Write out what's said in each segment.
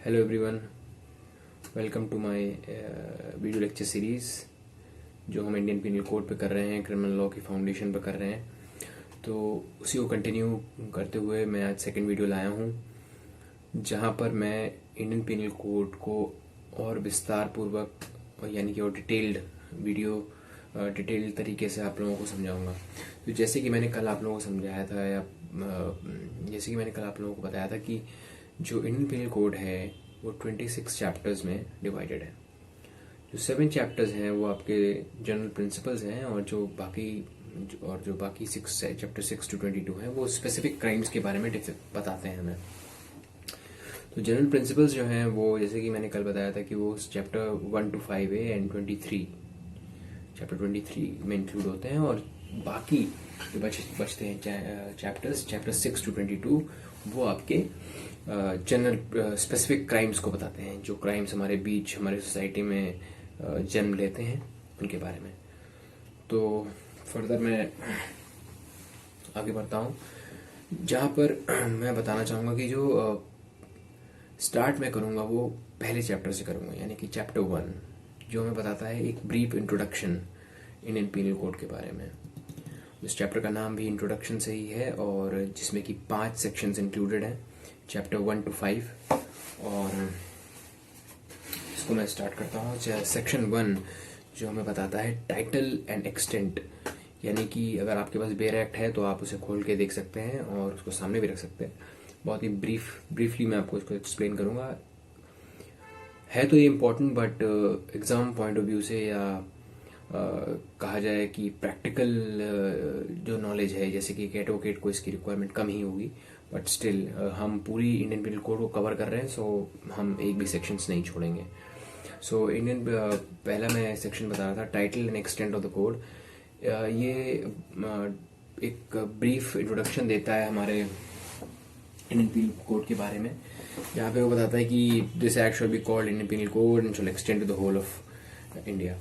Hello everyone, welcome to my video lecture series जो हम Indian penal code पे कर रहे हैं, क्रिमिनल लॉ की फाउंडेशन पे कर रहे हैं। तो उसी को कंटिन्यू करते हुए मैं आज सेकंड वीडियो लाया हूँ, जहाँ पर मैं इंडियन पिनल कोड को और विस्तार पूर्वक यानी कि और डिटेल्ड तरीके से आप लोगों को समझाऊंगा। तो जैसे कि मैंने कल आप लोगों को समझाया था जैसे कि मैंने कल आप लोगों को बताया था कि जो इंडियन पिनल कोड है वो 26 चैप्टर्स में डिवाइडेड है। जो 7 चैप्टर्स हैं वो आपके जनरल प्रिंसिपल्स हैं, और जो बाकी 6 चैप्टर 6 to 22 हैं वो स्पेसिफिक क्राइम्स के बारे में बताते हैं हमें। तो जनरल प्रिंसिपल्स जो हैं वो, जैसे कि मैंने कल बताया था कि वो chapter 1 to 5A and chapter 23 में इंक्लूड होते हैं, और बाकी जो बचते हैं चैप्टर 6 to 22 वो आपके जनरल स्पेसिफिक क्राइम्स को बताते हैं, जो क्राइम्स हमारे बीच हमारे सोसाइटी में जन्म लेते हैं उनके बारे में। तो फर्दर मैं आगे बढ़ता हूँ, जहाँ पर मैं बताना चाहूँगा कि जो स्टार्ट मैं करूँगा वो पहले चैप्टर से करूँगा, यानी कि चैप्टर 1 जो हमें बताता है एक brief introduction Indian penal code के बारे में। इस चैप्टर का नाम भी इंट्रोडक्शन से ही है, और जिसमें कि 5 सेक्शंस इंक्लूडेड हैं, चैप्टर 1 to 5। और इसको मैं स्टार्ट करता हूँ। सेक्शन 1 जो हमें बताता है टाइटल एंड एक्सटेंट, यानी कि अगर आपके पास बेयर एक्ट है तो आप उसे खोल के देख सकते हैं और उसको सामने भी रख सकते हैं। बहुत ही ब्रीफली मैं आपको इसको एक्सप्लेन करूँगा। है तो ये important, but exam point of view से या कहा जाए कि प्रैक्टिकल जो नॉलेज है, जैसे कि एक एडवोकेट को इसकी रिक्वायरमेंट कम ही होगी, बट स्टिल हम पूरी इंडियन पिनल कोड को कवर कर रहे हैं, सो हम एक भी सेक्शंस नहीं छोड़ेंगे। सो पहला मैं सेक्शन बता रहा था, title and extent of the code. ये एक ब्रीफ इंट्रोडक्शन देता है हमारे इंडियन पिनल कोड के बारे में, जहाँ पे वो बताता है कि this act shall be called Indian penal code and shall extend to the whole of India.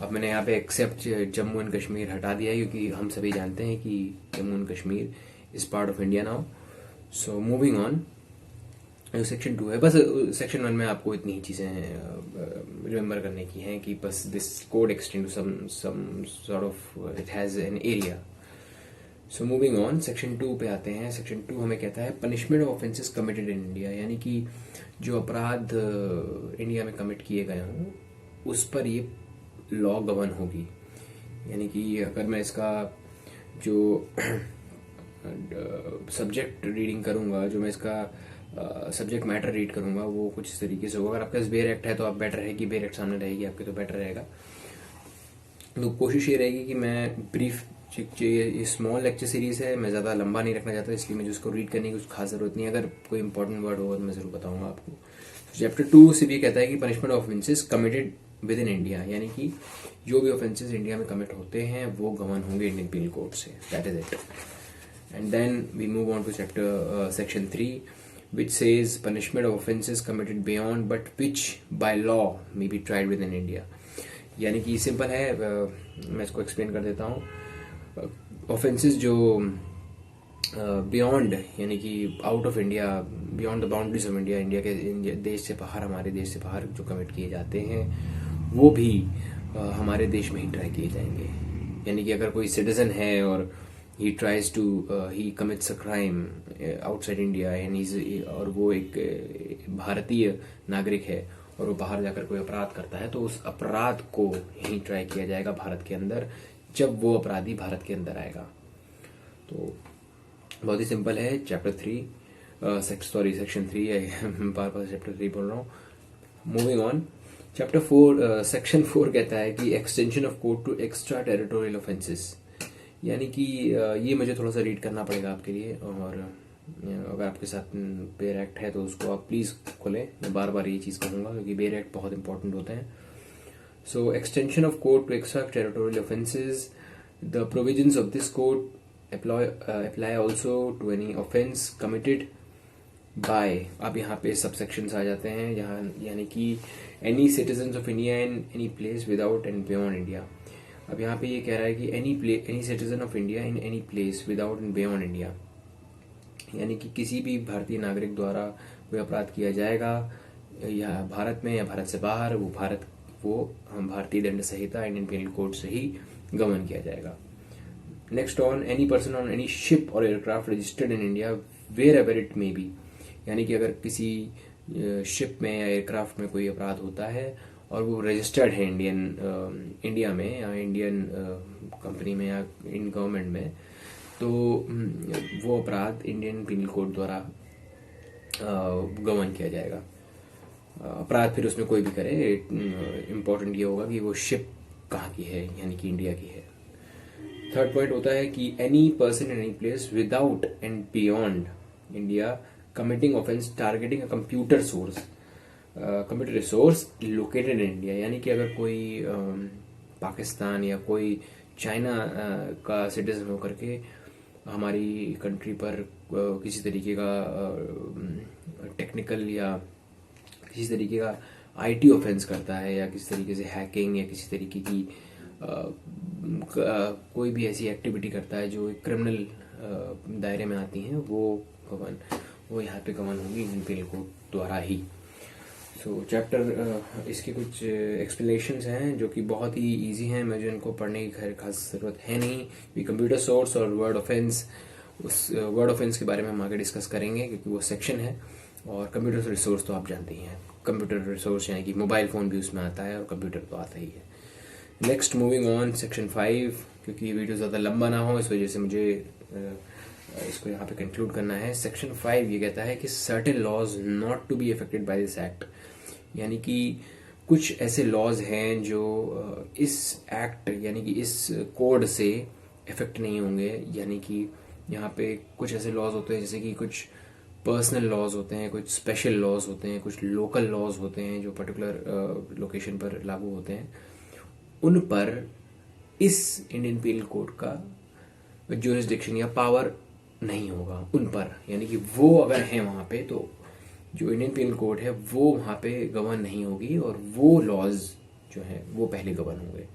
अब मैंने यहाँ पे एक्सेप्ट जम्मू एंड कश्मीर हटा दिया है, क्योंकि हम सभी जानते हैं कि Jammu and Kashmir is part of India now. So moving on, section 2 है। बस सेक्शन 1 में आपको इतनी ही चीज़ें रिमेंबर करने की हैं कि बस this code extend to some sort of it has an area. So moving on, section 2 पे आते हैं। सेक्शन 2 हमें कहता है punishment of offences committed in India, यानी कि जो अपराध इंडिया में कमिट किए गए हों उस पर ये लॉ गवर्न होगी। यानी कि अगर मैं इसका जो सब्जेक्ट रीडिंग करूँगा, जो मैं इसका सब्जेक्ट मैटर रीड करूँगा, वो कुछ इस तरीके से होगा। अगर आपके पास बेयर एक्ट है तो आप बेटर है कि बेयर एक्ट सामने रहेगी आपके, तो बेटर रहेगा। तो कोशिश ये रहेगी कि मैं ब्रीफ, ये स्मॉल लेक्चर सीरीज है, मैं ज़्यादा लंबा नहीं रखना चाहता, इसलिए मुझे उसको रीड करने की कुछ खास ज़रूरत नहीं है। अगर कोई इंपॉर्टेंट वर्ड होगा तो मैं ज़रूर बताऊँगा आपको। चैप्टर 2 से भी कहता है कि punishment of offences committed with in India, यानी कि जो भी ऑफेंसेस इंडिया में कमिट होते हैं वो गवर्न होंगे इंडियन पिनल कोड से। That is it. And then we move on to section 3 which says punishment of offences committed beyond but which by law may be tried within India। यानी कि simple है, मैं इसको explain कर देता हूँ। Offences जो बियॉन्ड, यानी कि out of India, beyond the boundaries of India, India के देश से बाहर, हमारे देश से बाहर जो कमिट किए जाते हैं वो भी हमारे देश में ही ट्राई किए जाएंगे। यानी कि अगर कोई सिटीजन है और he tries to he commits a crime outside India and और वो एक भारतीय नागरिक है और वो बाहर जाकर कोई अपराध करता है, तो उस अपराध को ही ट्राई किया जाएगा भारत के अंदर, जब वो अपराधी भारत के अंदर आएगा। तो बहुत ही सिंपल है। चैप्टर 3 सेक्शन 3 बार चैप्टर 3 बोल रहा हूँ। मूविंग ऑन, चैप्टर 4 सेक्शन 4 कहता है कि extension of code to extra territorial offences, यानी कि ये मुझे थोड़ा सा रीड करना पड़ेगा आपके लिए, और अगर आपके साथ बेयर एक्ट है तो उसको आप प्लीज़ खोलें। मैं बार बार ये चीज़ कहूँगा क्योंकि बेयर एक्ट बहुत इंपॉर्टेंट होते हैं। So extension of code to extra territorial offences, the provisions of this code apply also to any offence committed by, अब यहाँ पे सब सेक्शंस आ जाते हैं, यहाँ यानी कि any citizen of India in any place without and beyond India. अब यहाँ पे ये कह रहा है कि any citizen of India in any place without and beyond India, यानी कि किसी भी भारतीय नागरिक द्वारा कोई अपराध किया जाएगा या भारत में या भारत से बाहर, वो हम भारतीय दंड संहिता इंडियन पेनल कोड से ही गवर्न किया जाएगा। Next on any person on any ship और aircraft registered in India wherever it may be, यानी कि अगर किसी शिप में या एयरक्राफ्ट में कोई अपराध होता है और वो रजिस्टर्ड है इंडिया में या इंडियन कंपनी में या इन गवर्नमेंट में, तो वो अपराध इंडियन पिनल कोड द्वारा गवर्न किया जाएगा। अपराध फिर उसमें कोई भी करे, इम्पोर्टेंट ये होगा कि वो शिप कहाँ की है, यानी कि इंडिया की है। थर्ड पॉइंट होता है कि any person in any place without and beyond India committing offence targeting a computer resource located in India, यानी कि अगर कोई पाकिस्तान या कोई चाइना का सिटीजन होकर के हमारी कंट्री पर किसी तरीके का टेक्निकल या किसी तरीके का आईटी ऑफेंस करता है या किसी तरीके से हैकिंग या किसी तरीके की कोई भी ऐसी एक्टिविटी करता है जो क्रिमिनल दायरे में आती हैं, वो यहाँ पे गवर्न होगी इंडियन पेनल कोड द्वारा ही। सो चैप्टर इसके कुछ एक्सप्लेनेशंस हैं जो कि बहुत ही इजी हैं, मुझे इनको पढ़ने की खास ज़रूरत है नहीं। कि कंप्यूटर सोर्स और वर्ड ऑफेंस, उस वर्ड ऑफेंस के बारे में हम आगे डिस्कस करेंगे क्योंकि वो सेक्शन है। और कंप्यूटर रिसोर्स तो आप जानते ही हैं, कंप्यूटर रिसोर्स यानी कि मोबाइल फ़ोन भी उसमें आता है और कंप्यूटर तो आता ही है। नेक्स्ट मूविंग ऑन सेक्शन 5, क्योंकि ये वीडियो ज़्यादा लंबा ना हो इस वजह से मुझे इसको यहाँ पे कंक्लूड करना है। सेक्शन 5 ये कहता है कि certain laws not to be affected by this act, यानी कि कुछ ऐसे लॉज हैं जो इस एक्ट यानी कि इस कोड से इफेक्ट नहीं होंगे। यानी कि यहाँ पे कुछ ऐसे लॉज होते हैं जैसे कि कुछ पर्सनल लॉज होते हैं, कुछ स्पेशल लॉज होते हैं, कुछ लोकल लॉज होते हैं जो पर्टिकुलर लोकेशन पर लागू होते हैं। उन पर इस इंडियन पीनल कोड का ज्यूरिसडिक्शन या पावर नहीं होगा उन पर, यानी कि वो अगर हैं वहाँ पे तो जो इंडियन पीनल कोड है वो वहाँ पे गवर्न नहीं होगी और वो लॉज जो हैं वो पहले गवर्न होंगे।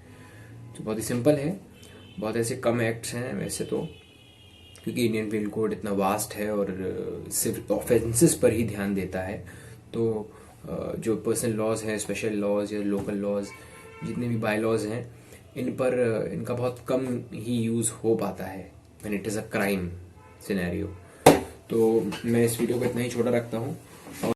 तो बहुत ही सिंपल है, बहुत ऐसे कम एक्ट्स हैं वैसे तो, क्योंकि इंडियन पीनल कोड इतना वास्ट है और सिर्फ ऑफेंसेस पर ही ध्यान देता है। तो जो पर्सनल लॉज हैं, स्पेशल लॉज या लोकल लॉज, जितने भी बाय लॉज हैं, इन पर इनका बहुत कम ही यूज़ हो पाता है when it is a crime scenario. तो मैं इस वीडियो को इतना ही छोटा रखता हूँ।